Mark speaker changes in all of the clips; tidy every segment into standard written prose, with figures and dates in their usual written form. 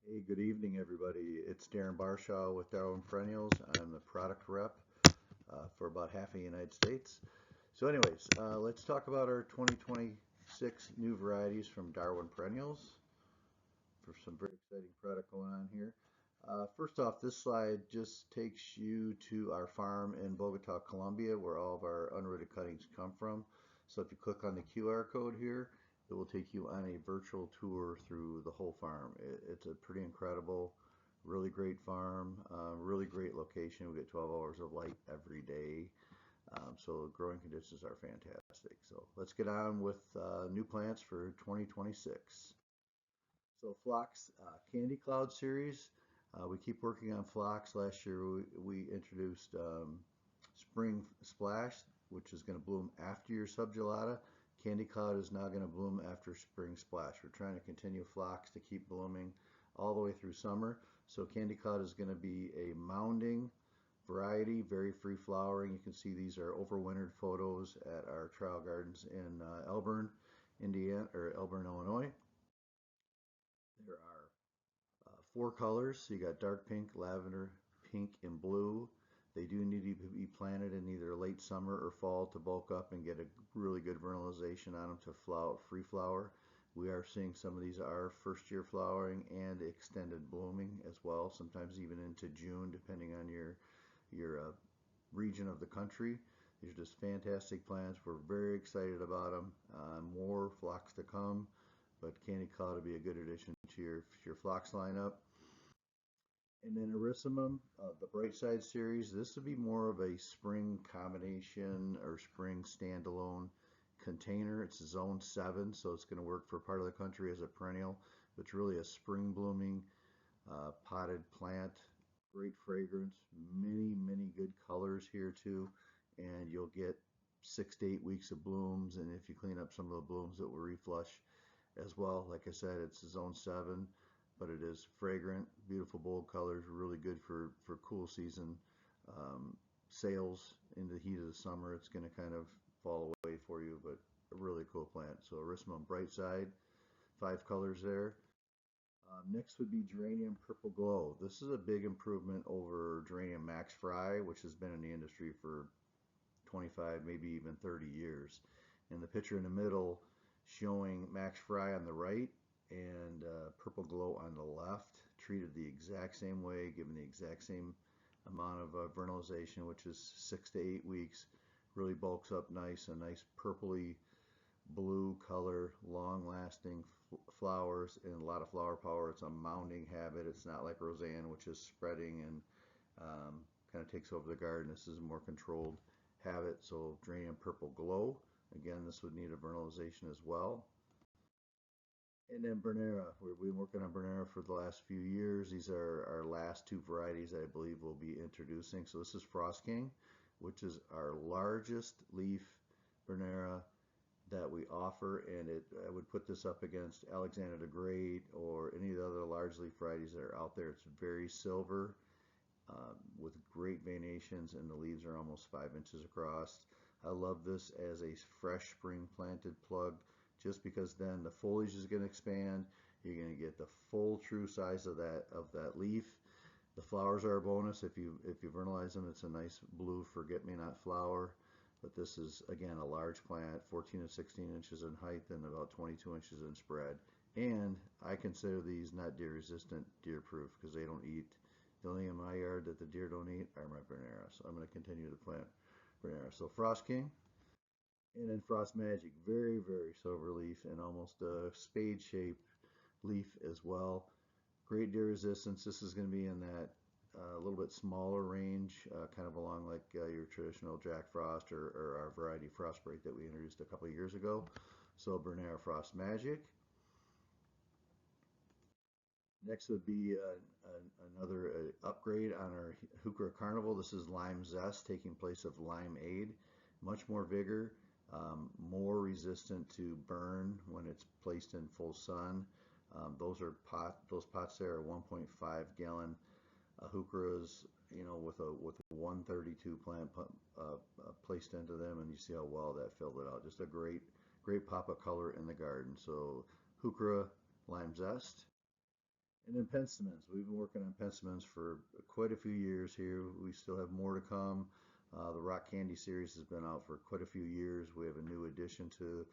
Speaker 1: Hey, good evening, everybody. It's Darren Barshaw with Darwin Perennials. I'm the product rep for about half of the United States. So, anyways, let's talk about our 2026 new varieties from Darwin Perennials for some very exciting product going on here. First off, this slide just takes you to our farm in Bogota, Colombia, where all of our unrooted cuttings come from. So if you click on the QR code here, it will take you on a virtual tour through the whole farm. It's a pretty incredible, really great farm, really great location. We get 12 hours of light every day. So growing conditions are fantastic. So let's get on with new plants for 2026. So Phlox Candy Cloud series, we keep working on Phlox. Last year we introduced Spring Splash, which is going to bloom after your subgelata. Candy Cloud is now going to bloom after Spring Splash. We're trying to continue Phlox to keep blooming all the way through summer. So Candy Cloud is going to be a mounding variety, very free flowering. You can see these are overwintered photos at our trial gardens in Elburn, Indiana, or Elburn, Illinois. There are four colors. So you got dark pink, lavender, pink, and blue. They do need to be planted in either late summer or fall to bulk up and get a really good vernalization on them to free flower. We are seeing some of these are first year flowering and extended blooming as well, sometimes even into June, depending on your region of the country. These are just fantastic plants. We're very excited about them. More phlox to come, but Candy Cloud will be a good addition to your phlox lineup. And then Erissimum, the Bright Side series, this would be more of a spring combination or spring standalone container. It's zone 7, so it's going to work for part of the country as a perennial. But it's really a spring blooming potted plant. Great fragrance, many good colors here too. And you'll get 6 to 8 weeks of blooms. And if you clean up some of the blooms, it will reflush as well. Like I said, it's zone 7, but it is fragrant, beautiful, bold colors, really good for cool season sales in the heat of the summer. It's going to kind of fall away for you, but a really cool plant. So Erissimum Bright Side, 5 colors there. Next would be Geranium Purple Glow. This is a big improvement over Geranium Max Fry, which has been in the industry for 25, maybe even 30 years. And the picture in the middle showing Max Fry on the right and Purple Glow on the left, treated the exact same way, given the exact same amount of vernalization, which is 6 to 8 weeks. Really bulks up nice, a nice purpley blue color, long lasting flowers, and a lot of flower power. It's a mounding habit. It's not like Roseanne, which is spreading and kind of takes over the garden. This is a more controlled habit. So Geranium Purple Glow. Again, this would need a vernalization as well. And then Bernera. We've been working on Bernera for the last few years. These are our last two varieties that I believe we'll be introducing. So this is Frost King, which is our largest leaf Bernera that we offer, and I would put this up against Alexander the Great or any of the other large leaf varieties that are out there. It's very silver with great venations, and the leaves are almost 5 inches across. I love this as a fresh spring planted plug, just because then the foliage is going to expand. You're going to get the full true size of that leaf. The flowers are a bonus. If you vernalize them, it's a nice blue forget-me-not flower. But this is, again, a large plant, 14 to 16 inches in height and about 22 inches in spread. And I consider these not deer resistant, deer proof, because they don't eat. The only thing in my yard that the deer don't eat are my Bernera. So I'm going to continue to plant Bernera. So Frost King, and then Frost Magic, very silver leaf and almost a spade shaped leaf as well. Great deer resistance. This is going to be in that a little bit smaller range, kind of along like your traditional Jack Frost or our variety Frost Break that we introduced a couple of years ago. So Bernera Frost Magic. Next would be another upgrade on our Heuchera Carnival. This is Lime Zest taking place of Lime Aid. Much more vigor, more resistant to burn when it's placed in full sun. Those pots there are 1.5 gallon Heucheras, with a 132 plant placed into them, and you see how well that filled it out. Just a great pop of color in the garden. So Heuchera Lime Zest. And then penstemons. We've been working on penstemons for quite a few years here. We still have more to come. The Rock Candy series has been out for quite a few years. We have a new addition to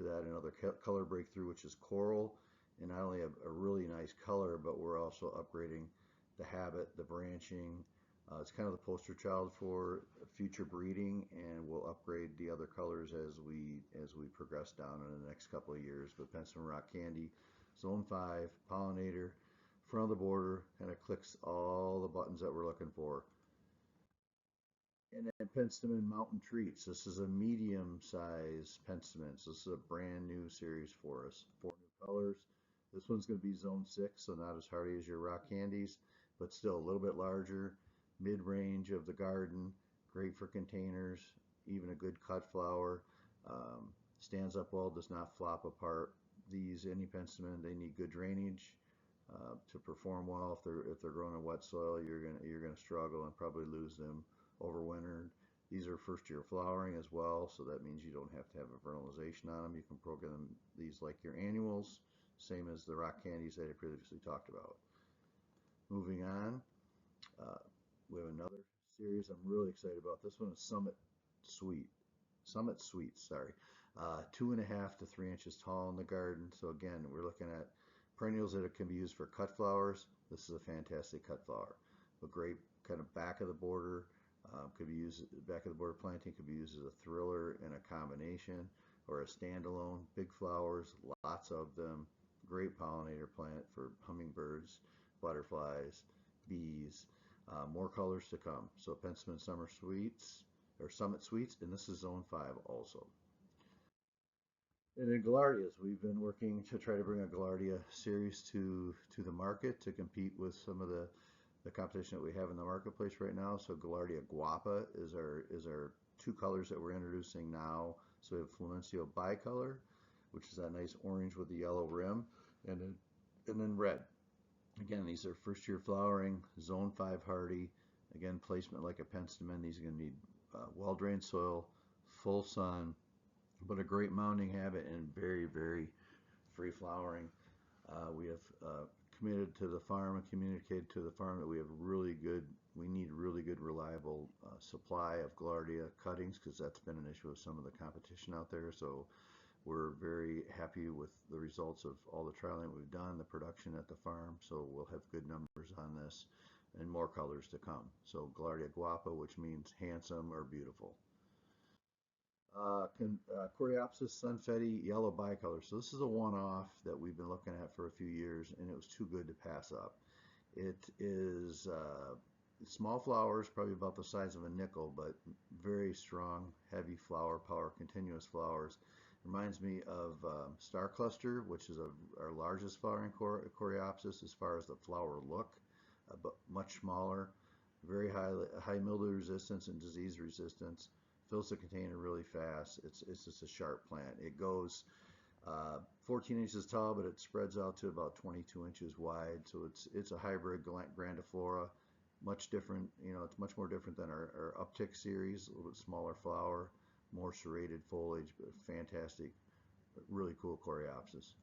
Speaker 1: that, another color breakthrough, which is coral. And not only a really nice color, but we're also upgrading the habit, the branching. It's kind of the poster child for future breeding, and we'll upgrade the other colors as we progress down in the next couple of years. But Penstemon Rock Candy, Zone 5, pollinator, front of the border, kind of clicks all the buttons that we're looking for. And then Penstemon Mountain Treats. This is a medium-size penstemon. So this is a brand new series for us. 4 new colors. This one's going to be Zone 6, so not as hardy as your rock candies, but still a little bit larger, mid-range of the garden, great for containers, even a good cut flower. Stands up well, does not flop apart. These, any penstemon, they need good drainage to perform well. If they're growing in wet soil, you're gonna struggle and probably lose them overwintered. These are first year flowering as well, so that means you don't have to have a vernalization on them. You can program these like your annuals, same as the rock candies that I previously talked about. Moving on, we have another series I'm really excited about. This one is Summit Sweets, sorry. 2.5 to 3 inches tall in the garden. So again, we're looking at perennials that can be used for cut flowers. This is a fantastic cut flower. A great kind of back of the border, could be used, back of the border planting could be used as a thriller in a combination or a standalone. Big flowers, lots of them. Great pollinator plant for hummingbirds, butterflies, bees. More colors to come. So Penstemon Summer Sweets or Summit Sweets, and this is Zone 5 also. And then Gaillardias, we've been working to try to bring a Gaillardia series to the market to compete with some of the competition that we have in the marketplace right now. So Gaillardia Guapa is our 2 colors that we're introducing now. So we have Fluencio Bicolor, which is that nice orange with the yellow rim, and then red. Again, these are first year flowering, Zone 5 hardy. Again, placement like a penstemon. These are going to need well drained soil, full sun, but a great mounding habit and very, very free flowering. We have committed to the farm and communicated to the farm that we need really good, reliable supply of Gaillardia cuttings, because that's been an issue with some of the competition out there. So we're very happy with the results of all the trialing we've done, the production at the farm. So we'll have good numbers on this and more colors to come. So Gaillardia Guapa, which means handsome or beautiful. Coreopsis Sunfetti Yellow Bicolor. So this is a one-off that we've been looking at for a few years, and it was too good to pass up. It is small flowers, probably about the size of a nickel, but very strong, heavy flower power, continuous flowers. Reminds me of Star Cluster, which is our largest flowering Coreopsis as far as the flower look, but much smaller, very high mildew resistance and disease resistance. Fills the container really fast. It's just a sharp plant. It goes 14 inches tall, but it spreads out to about 22 inches wide. So it's a hybrid grandiflora, much different. It's much more different than our Uptick series. A little bit smaller flower, more serrated foliage, but fantastic, really cool Coreopsis.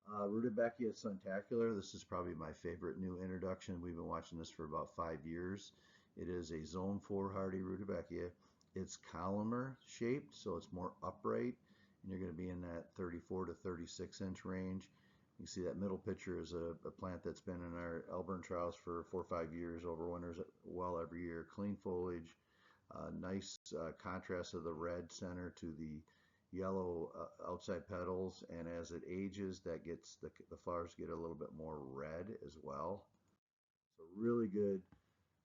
Speaker 1: Rudbeckia Suntacular. This is probably my favorite new introduction. We've been watching this for about 5 years. It is a Zone 4 hardy Rudbeckia. It's columnar shaped, so it's more upright, and you're going to be in that 34 to 36 inch range. You can see that middle picture is a plant that's been in our Elburn trials for 4 or 5 years, overwinters well every year. Clean foliage, nice contrast of the red center to the yellow outside petals, and as it ages, that gets the flowers get a little bit more red as well. So really good.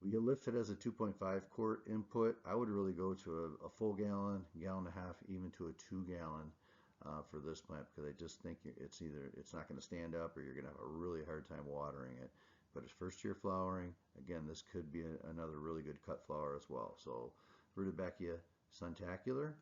Speaker 1: We can lift it as a 2.5 quart input. I would really go to a full gallon, gallon and a half, even to a 2 gallon for this plant, because I just think it's not going to stand up, or you're going to have a really hard time watering it. But it's first year flowering. Again, this could be another really good cut flower as well. So Rudbeckia Suntacular.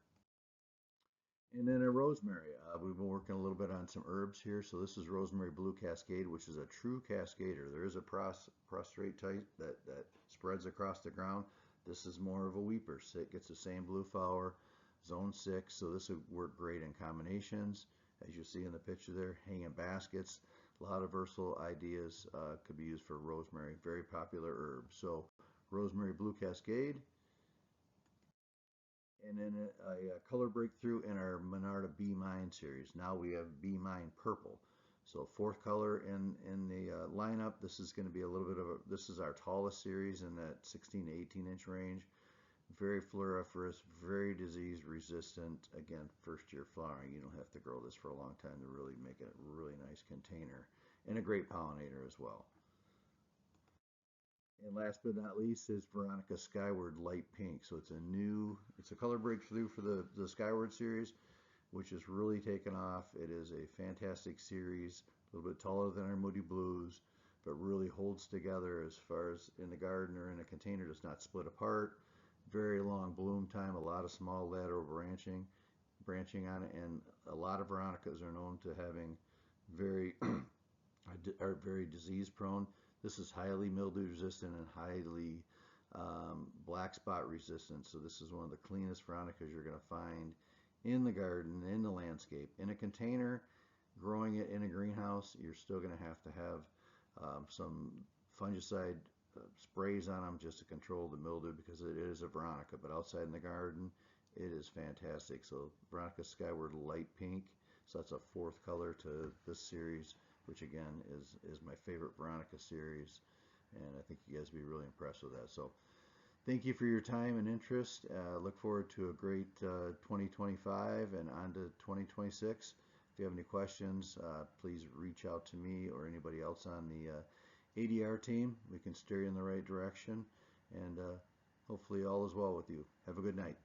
Speaker 1: And then a rosemary. We've been working a little bit on some herbs here. So this is Rosemary Blue Cascade, which is a true cascader. There is a prostrate type that spreads across the ground. This is more of a weeper. So it gets the same blue flower, Zone 6. So this would work great in combinations. As you see in the picture there, hanging baskets. A lot of versatile ideas could be used for rosemary, very popular herb. So rosemary blue cascade, and then a color breakthrough in our Monarda Be Mine series. Now we have Be Mine purple. So fourth color in the lineup. This is going to be a little bit of a, this is our tallest series in that 16 to 18 inch range. Very floriferous, very disease resistant. Again, first year flowering. You don't have to grow this for a long time to really make it a really nice container, and a great pollinator as well. And last but not least is Veronica Skyward Light Pink. So it's a color breakthrough for the Skyward series, which has really taken off. It is a fantastic series, a little bit taller than our Moody Blues, but really holds together as far as in the garden or in a container, does not split apart. Very long bloom time, a lot of small lateral branching on it, and a lot of Veronicas are known to having very are very disease prone. This is highly mildew resistant and highly black spot resistant. So this is one of the cleanest Veronicas you're going to find in the garden, in the landscape. In a container, growing it in a greenhouse, you're still going to have some fungicide sprays on them just to control the mildew because it is a Veronica. But outside in the garden, it is fantastic. So Veronica Skyward Light Pink. So that's a fourth color to this series, which again is my favorite Veronica series, and I think you guys will be really impressed with that. So thank you for your time and interest. Look forward to a great 2025 and on to 2026. If you have any questions, please reach out to me or anybody else on the ADR team. We can steer you in the right direction, and hopefully all is well with you. Have a good night.